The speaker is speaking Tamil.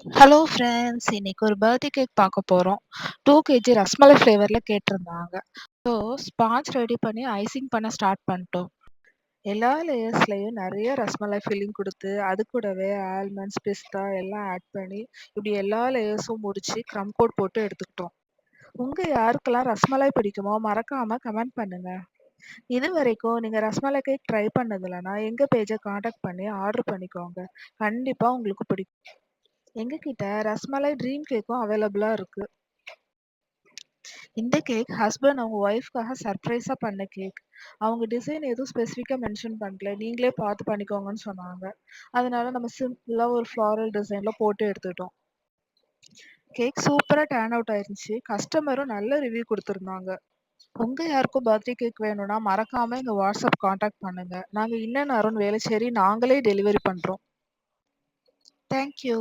ஹலோ ஃப்ரெண்ட்ஸ், இன்னைக்கு ஒரு பர்த்டே கேக் பார்க்க போறோம். 2 கேஜி ரஸ்மலை ஃப்ளேவர்ல கேட்டிருந்தாங்க. ஸோ ஸ்பாஞ்ச் ரெடி பண்ணி ஐசிங் பண்ண ஸ்டார்ட் பண்ணிட்டோம். எல்லா லேயர்ஸ்லயும் நிறைய ரஸ்மலை ஃபில்லிங் கொடுத்து அது கூடவே ஆல்மண்ட்ஸ் பிஸ்தா எல்லாம் ஆட் பண்ணி இப்படி எல்லா லேயர்ஸும் முடிச்சு க்ரம் கோட் போட்டு எடுத்துக்கிட்டோம். உங்க யாருக்கெல்லாம் ரஸ்மலை பிடிக்குமோ மறக்காம கமெண்ட் பண்ணுங்க. இது வரைக்கும் நீங்க ரஸ்மலை கேக் ட்ரை பண்ணது இல்லைன்னா எங்க பேஜை காண்டாக்ட் பண்ணி ஆர்டர் பண்ணிக்கோங்க. கண்டிப்பா உங்களுக்கு பிடிக்கும். எங்ககிட்ட ரஸ்மலை ட்ரீம் கேக்கும் அவைலபிளா இருக்கு. இந்த கேக் ஹஸ்பண்ட் அவங்க ஒய்ஃப்காக சர்ப்ரைஸா பண்ண கேக். அவங்க டிசைன் எதுவும் ஸ்பெசிஃபிக்கா மென்ஷன் பண்ணல. நீங்களே பார்த்து பண்ணிக்கோங்கன்னு சொன்னாங்க. அதனால நம்ம சிம்பிளா ஒரு ஃப்ளாரல் டிசைன்ல போட்டு எடுத்துட்டோம். கேக் சூப்பரா டர்ன் அவுட் ஆயிருந்துச்சு. கஸ்டமரும் நல்ல ரிவ்யூ கொடுத்திருந்தாங்க. உங்க யாருக்கும் பர்த்டே கேக் வேணும்னா மறக்காம எங்க வாட்ஸ்அப் காண்டாக்ட் பண்ணுங்க. நாங்க இன்னும் அருண் வேலைச்சேரி நாங்களே டெலிவரி பண்றோம். தேங்க்யூ.